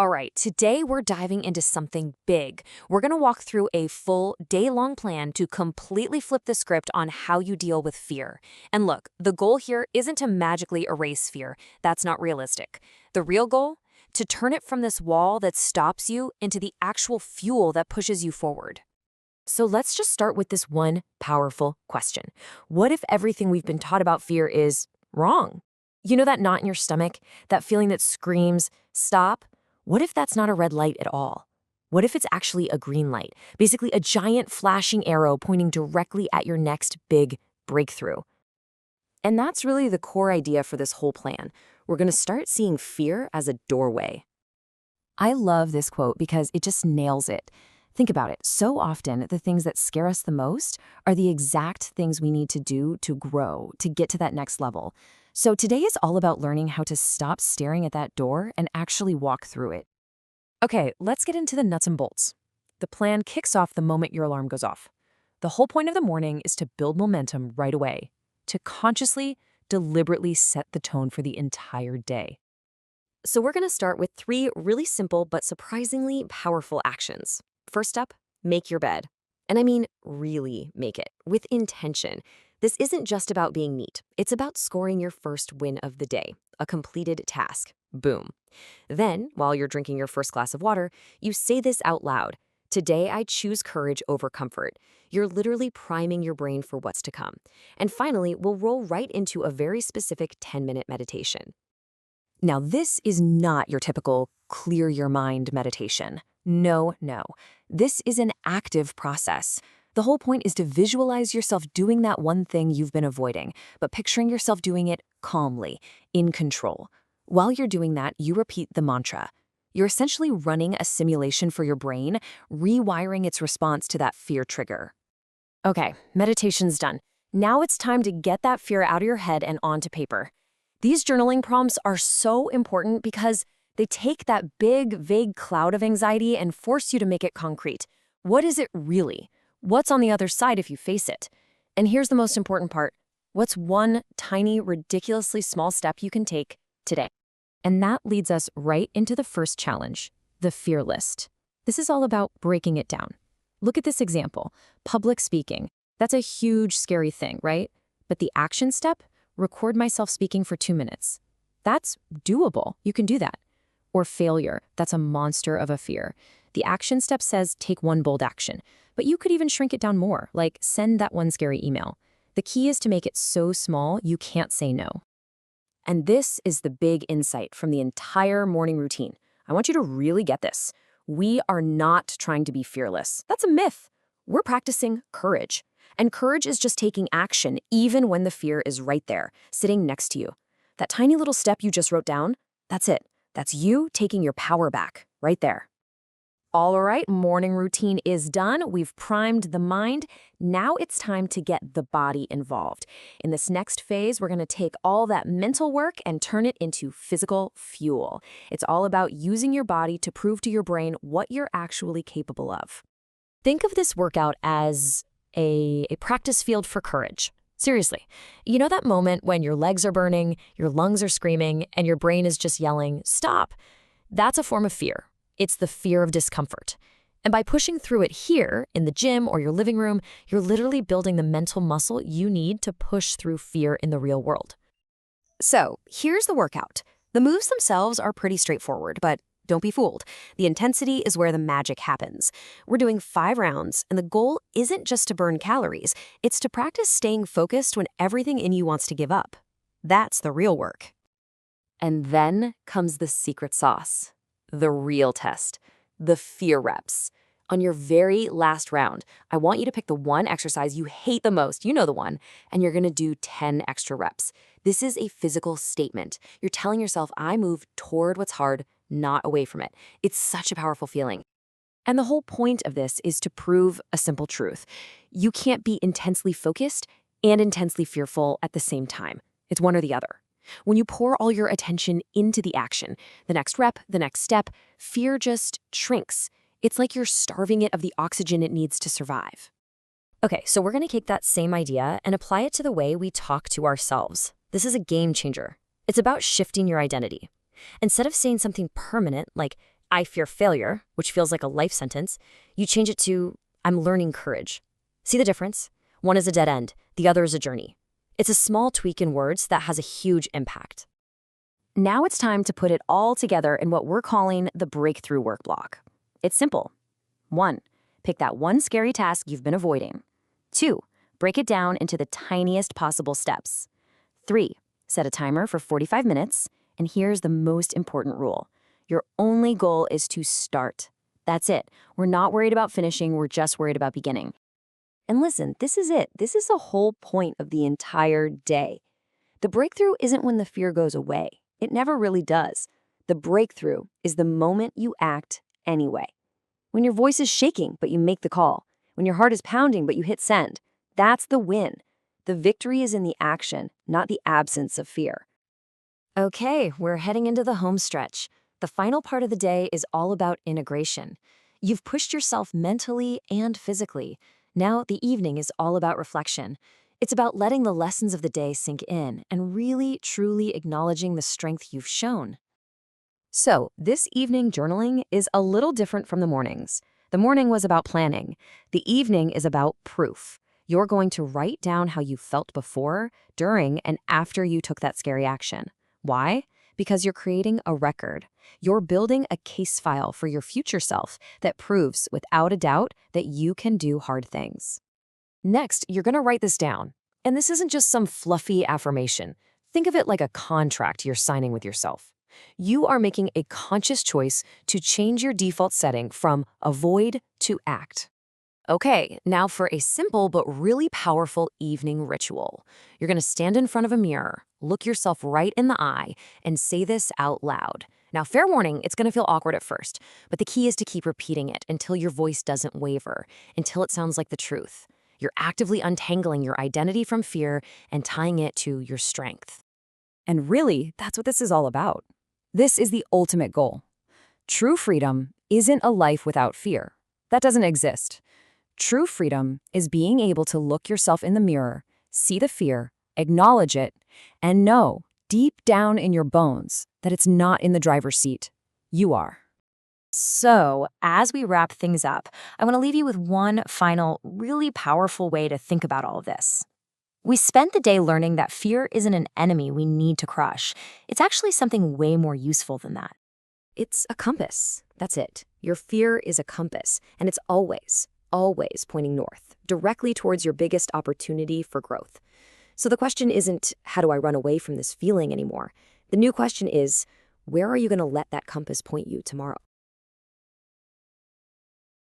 All right, today we're diving into something big. We're going to walk through a full day-long plan to completely flip the script on how you deal with fear. And look, the goal here isn't to magically erase fear. That's not realistic. The real goal? To turn it from this wall that stops you into the actual fuel that pushes you forward. So let's just start with this one powerful question. What if everything we've been taught about fear is wrong? You know that knot in your stomach? That feeling that screams, stop? What if that's not a red light at all? What if it's actually a green light? Basically a giant flashing arrow pointing directly at your next big breakthrough. And that's really the core idea for this whole plan. We're going to start seeing fear as a doorway. I love this quote because it just nails it. Think about it. So often, the things that scare us the most are the exact things we need to do to grow, to get to that next level. So today is all about learning how to stop staring at that door and actually walk through it. Okay, let's get into the nuts and bolts. The plan kicks off the moment your alarm goes off. The whole point of the morning is to build momentum right away, to consciously, deliberately set the tone for the entire day. So we're going to start with 3 really simple but surprisingly powerful actions. First up, make your bed. And I mean really make it, with intention. This isn't just about being neat. It's about scoring your first win of the day, a completed task. Boom. Then, while you're drinking your first glass of water, you say this out loud. Today, I choose courage over comfort. You're literally priming your brain for what's to come. And finally, we'll roll right into a very specific 10-minute meditation. Now, this is not your typical clear your mind meditation. No. This is an active process. The whole point is to visualize yourself doing that one thing you've been avoiding, but picturing yourself doing it calmly, in control. While you're doing that, you repeat the mantra. You're essentially running a simulation for your brain, rewiring its response to that fear trigger. Okay, meditation's done. Now it's time to get that fear out of your head and onto paper. These journaling prompts are so important because they take that big, vague cloud of anxiety and force you to make it concrete. What is it really? What's on the other side if you face it? And here's the most important part. What's one tiny, ridiculously small step you can take today? And that leads us right into the first challenge, the fear list. This is all about breaking it down. Look at this example, public speaking. That's a huge, scary thing, right? But the action step, record myself speaking for 2 minutes. That's doable. You can do that. Or failure, that's a monster of a fear. The action step says take one bold action, but you could even shrink it down more, like send that one scary email. The key is to make it so small you can't say no. And this is the big insight from the entire morning routine. I want you to really get this. We are not trying to be fearless. That's a myth. We're practicing courage. And courage is just taking action even when the fear is right there, sitting next to you. That tiny little step you just wrote down, that's it. That's you taking your power back, right there. All right, morning routine is done. We've primed the mind. Now it's time to get the body involved. In this next phase, we're going to take all that mental work and turn it into physical fuel. It's all about using your body to prove to your brain what you're actually capable of. Think of this workout as a practice field for courage. Seriously, you know that moment when your legs are burning, your lungs are screaming, and your brain is just yelling, stop? That's a form of fear. It's the fear of discomfort. And by pushing through it here, in the gym or your living room, you're literally building the mental muscle you need to push through fear in the real world. So, here's the workout. The moves themselves are pretty straightforward, but don't be fooled. The intensity is where the magic happens. We're doing 5 rounds, and the goal isn't just to burn calories. It's to practice staying focused when everything in you wants to give up. That's the real work. And then comes the secret sauce. The real test, the fear reps. On your very last round, I want you to pick the one exercise you hate the most, you know the one, and you're gonna do 10 extra reps. This is a physical statement. You're telling yourself, I move toward what's hard, not away from it. It's such a powerful feeling. And the whole point of this is to prove a simple truth. You can't be intensely focused and intensely fearful at the same time. It's one or the other. When you pour all your attention into the action, the next rep, the next step, fear just shrinks. It's like you're starving it of the oxygen it needs to survive. Okay, so we're going to take that same idea and apply it to the way we talk to ourselves. This is a game changer. It's about shifting your identity. Instead of saying something permanent like, I fear failure, which feels like a life sentence, you change it to I'm learning courage. See the difference? One is a dead end, the other is a journey. It's a small tweak in words that has a huge impact. Now it's time to put it all together in what we're calling the breakthrough work block. It's simple. 1. Pick that one scary task you've been avoiding. 2. Break it down into the tiniest possible steps. 3. Set a timer for 45 minutes. And here's the most important rule. Your only goal is to start. That's it. We're not worried about finishing, we're just worried about beginning. And listen, this is it. This is the whole point of the entire day. The breakthrough isn't when the fear goes away. It never really does. The breakthrough is the moment you act anyway. When your voice is shaking, but you make the call. When your heart is pounding, but you hit send. That's the win. The victory is in the action, not the absence of fear. Okay, we're heading into the home stretch. The final part of the day is all about integration. You've pushed yourself mentally and physically. Now the evening is all about reflection. It's about letting the lessons of the day sink in and really, truly acknowledging the strength you've shown. So, this evening journaling is a little different from the mornings. The morning was about planning. The evening is about proof. You're going to write down how you felt before, during, and after you took that scary action. Why? Because you're creating a record. You're building a case file for your future self that proves, without a doubt, that you can do hard things. Next, you're going to write this down. And this isn't just some fluffy affirmation. Think of it like a contract you're signing with yourself. You are making a conscious choice to change your default setting from avoid to act. Okay, now for a simple but really powerful evening ritual. You're going to stand in front of a mirror, look yourself right in the eye, and say this out loud. Now, fair warning, it's going to feel awkward at first, but the key is to keep repeating it until your voice doesn't waver, until it sounds like the truth. You're actively untangling your identity from fear and tying it to your strength. And really, that's what this is all about. This is the ultimate goal. True freedom isn't a life without fear. That doesn't exist. True freedom is being able to look yourself in the mirror, see the fear, acknowledge it, and know deep down in your bones that it's not in the driver's seat. You are. So, as we wrap things up, I want to leave you with one final, really powerful way to think about all of this. We spent the day learning that fear isn't an enemy we need to crush. It's actually something way more useful than that. It's a compass. That's it. Your fear is a compass, and it's always pointing north, directly towards your biggest opportunity for growth. So the question isn't, how do I run away from this feeling anymore? The new question is, where are you going to let that compass point you tomorrow?